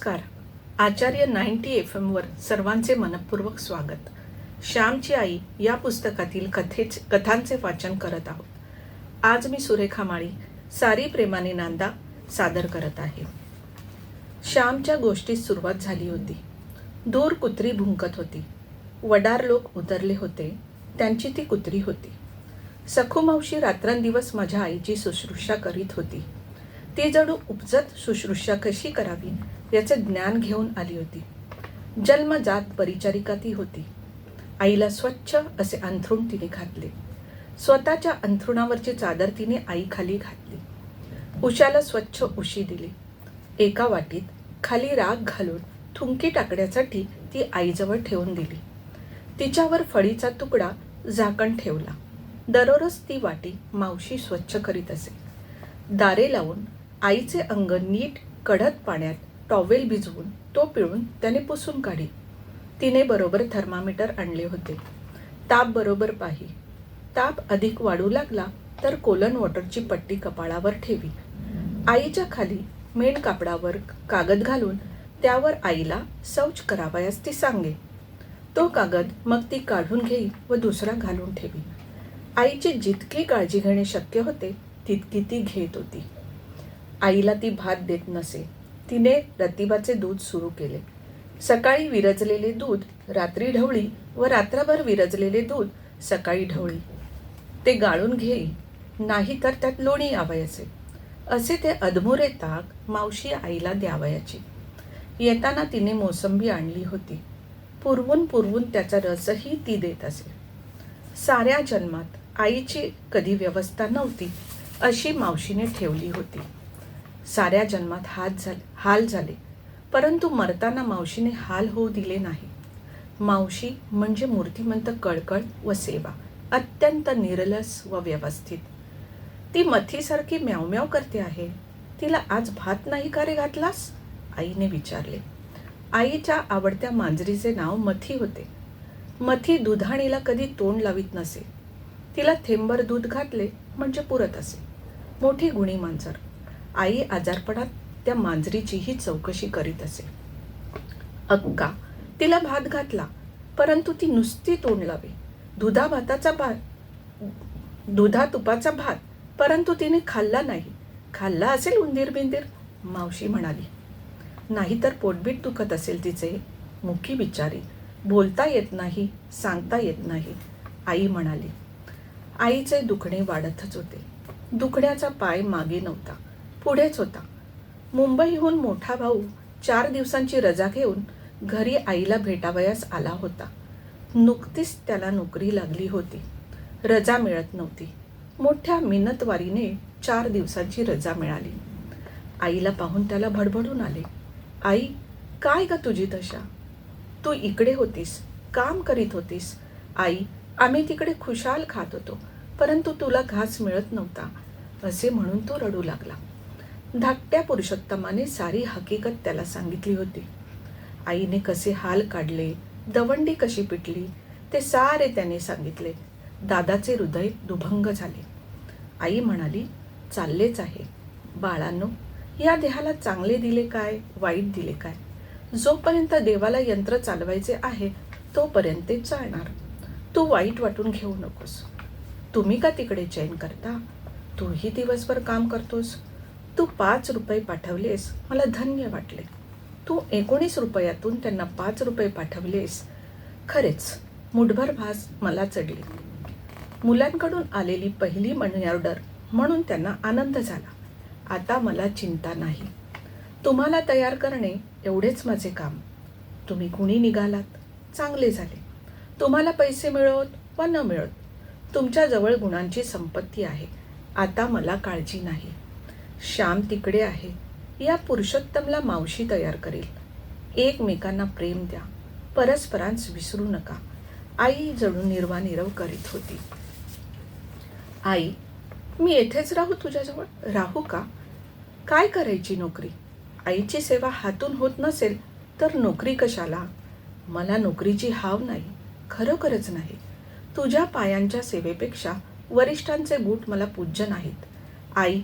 नमस्कार. आचार्य 90 FM वर सर्वांचे मनपूर्वक स्वागत. श्यामची आई या पुस्तकातील कथांचे वाचन करत आहोत. आज मी सुरेखा माळी सारी प्रेमाने नांदा सादर करत आहे. श्यामच्या गोष्टीत सुरुवात झाली होती. दूर कुत्री भुंकत होती. वडार लोक उतरले होते. त्यांची ती कुत्री होती. सखू मावशी रात्रंदिवस माझ्या आईची शुश्रूषा करीत होती. ती जणू उपजत शुश्रूषा कशी करावी याचे ज्ञान घेऊन आली होती. जन्मजात परिचारिका ती होती. आईला स्वच्छ असे अंथरूण तिने घातले. स्वतःच्या अंथरुणावरची चादर तिने आई खाली घातली. उशाला स्वच्छ उशी दिली. एका वाटीत खाली राग घालून थुंकी टाकण्यासाठी ती आईजवळ ठेवून दिली. तिच्यावर फळीचा तुकडा झाकण ठेवला. दररोज ती वाटी मावशी स्वच्छ करीत असे. दारे लावून आईचे अंग नीट कडक पाण्यात टॉवेल भिजवून तो पिळून त्याने पुसून काढी. तिने बरोबर थर्मामीटर आणले होते. ताप बरोबर पाही. ताप अधिक वाढू लागला तर कोलन वॉटरची पट्टी कपाळावर ठेवी. आईच्या खाली मेण कापडावर कागद घालून त्यावर आईला शौच करावयास ती सांगे. तो कागद मग ती काढून घेई व दुसरा घालून ठेवी. आईची जितकी काळजी घेणे शक्य होते तितकी ती घेत होती. आईला ती भात देत नसे. तिने रतिबाचे दूध सुरू केले. सकाळी विरजलेले दूध रात्री ढवळी व रात्रभर विरजलेले दूध सकाळी ढवळी. ते गाळून घेई, नाही तर त्यात लोणी यावयाचे. असे ते अधमुरे ताक मावशी आईला द्यावयाची. येताना तिने मोसंबी आणली होती. पुरवून पुरवून त्याचा रसही ती देत असे. साऱ्या जन्मात आईची कधी व्यवस्था नव्हती अशी मावशीने ठेवली होती. साऱ्या जन्मात हाल झाले, परंतु मरताना मावशीने हाल होऊ दिले नाही. मावशी म्हणजे मूर्तिमंत कळकळ व सेवा, अत्यंत निरलस व व्यवस्थित. ती मथीसारखी म्याव करते आहे. तिला आज भात नाही का रे घातलास? आईने विचारले. आईच्या आवडत्या मांजरीचे नाव मथी होते. मथी दुधाणीला कधी तोंड लावित नसे. तिला थेंबर दूध घातले म्हणजे पुरत असे. मोठी गुणी मांजर. आई आजारपणात त्या मांजरीचीही चौकशी करीत असे. अक्का तिला भात घातला, परंतु ती नुसती तोंड लावे. दुधा तुपाचा भात, परंतु तिने खाल्ला नाही. खाल्ला असेल उंदीर बिंदीर, मावशी म्हणाली. नाहीतर पोटबीट दुखत असेल तिचे. मुकी बिचारी, बोलता येत नाही, सांगता येत नाही, आई म्हणाली. आईचे दुखणे वाढतच होते. दुखण्याचा पाय मागे नव्हता, पुढेच होता. मुंबईहून मोठा भाऊ 4 दिवसांची रजा घेऊन घरी आईला भेटावयास आला होता. नुकतीच त्याला नोकरी लागली होती. रजा मिळत नव्हती. मोठ्या मिन्नतवारीने 4 दिवसांची रजा मिळाली. आईला पाहून त्याला भडभडून आले. आई, काय ग तुझी दशा? तू इकडे होतीस, काम करीत होतीस. आई, आम्ही तिकडे खुशाल खात होतो, परंतु तुला घास मिळत नव्हता, असे म्हणून तो रडू लागला. धाकट्या पुरुषोत्तमाने सारी हकीकत त्याला सांगितली होती. आईने कसे हाल काढले, दवंडी कशी पिटली, ते सारे त्याने सांगितले. दादाचे हृदय दुभंग झाले. आई म्हणाली, चाललेच आहे. बाळांनो, या देहाला चांगले दिले काय, वाईट दिले काय? जोपर्यंत देवाला यंत्र चालवायचे आहे तोपर्यंत ते चालणार. तू वाईट वाटून घेऊ नकोस. तुम्ही का तिकडे चैन करता? तूही दिवसभर काम करतोस. तू 5 रुपये पाठवलेस, मला धन्य वाटले. तू 19 रुपयातून त्यांना 5 रुपये पाठवलेस. खरेच मुठभर भास मला चढली. मुलांकडून आलेली पहिली मनी ऑर्डर म्हणून त्यांना आनंद झाला. आता मला चिंता नाही. तुम्हाला तयार करणे एवढेच माझे काम. तुम्ही गुणी निघालात, चांगले झाले. तुम्हाला पैसे मिळवत वा न मिळत तुमच्याजवळ गुणांची संपत्ती आहे. आता मला काळजी नाही. श्याम तिकडे आहे. या पुरुषोत्तमला मावशी तयार करेल. एकमेकांना प्रेम द्या. परस्परांस विसरू नका. आई जणू निर्वानिरव करीत होती. आई, मी येथेच राहू तुझ्याजवळ? राहू का? काय करायची नोकरी? आईची सेवा हातून होत नसेल तर नोकरी कशाला? मला नोकरीची हाव नाही, खरोखरच नाही. तुझ्या पायांच्या सेवेपेक्षा वरिष्ठांचे बूट मला पूज्य नाहीत. आई,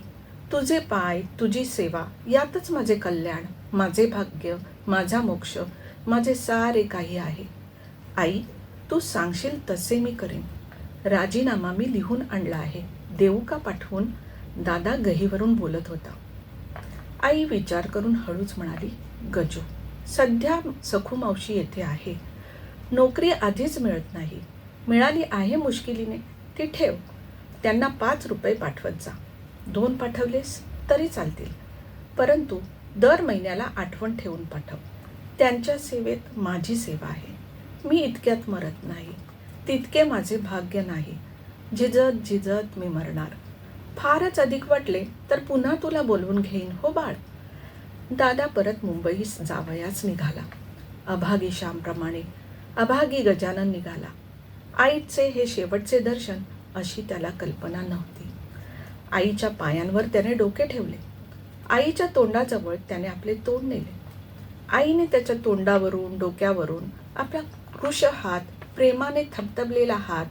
तुझे पाय, तुझी सेवा यातच माझे कल्याण, माझे भाग्य, माझा मोक्ष, माझे सारे काही आहे. आई, तू सांगशील तसे मी करेन. राजीनामा मी लिहून आणला आहे, देऊ का पाठवून? दादा गहीवरून बोलत होता. आई विचार करून हळूच म्हणाली, गजू, सध्या सखू मावशी येथे आहे. नोकरी आधीच मिळत नाही. मिळाली आहे मुश्किलीने, ती ठेव. त्यांना 5 रुपये पाठवत जा. 2 पाठवलेस तरी चालतील, परंतु दर महिन्याला आठवण ठेवून पाठव. त्यांच्या सेवेत माझी सेवा आहे. मी इतक्यात मरत नाही, तितके माझे भाग्य नाही. झिजत झिजत मी मरणार. फारच अधिक वाटले तर पुन्हा तुला बोलवून घेईन हो बाळ. दादा परत मुंबईस जावयाच निघाला. अभागी श्यामप्रमाणे अभागी गजानन निघाला. आईचे हे शेवटचे दर्शन अशी त्याला कल्पना नव्हती. आईच्या पायांवर त्याने डोके ठेवले. आईच्या तोंडाजवळ त्याने आपले तोंड नेले. आईने त्याच्या तोंडावरून डोक्यावरून आपला कृश हात, प्रेमाने थपथपलेला हात,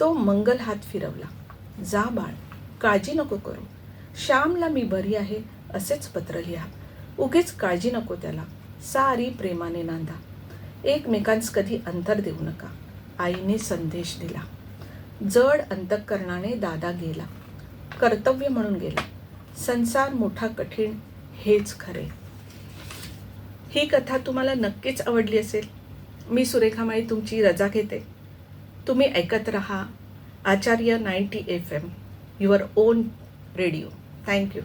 तो मंगल हात फिरवला. जा बाळ, काळजी नको करू. श्यामला मी बरी आहे असेच पत्र लिहा. उगीच काळजी नको त्याला. सारी प्रेमाने नांदा. एकमेकांस कधी अंतर देऊ नका. आईने संदेश दिला. जड अंतःकरणाने दादा गेला. कर्तव्य म्हणून गेला. संसार मोठा कठीण हेच खरे. ही कथा तुम्हाला नक्कीच आवडली असेल. मी सुरेखा माळी तुमची रजा घेते. तुम्ही ऐकत रहा आचार्य 90 FM, your on radio. Thank you.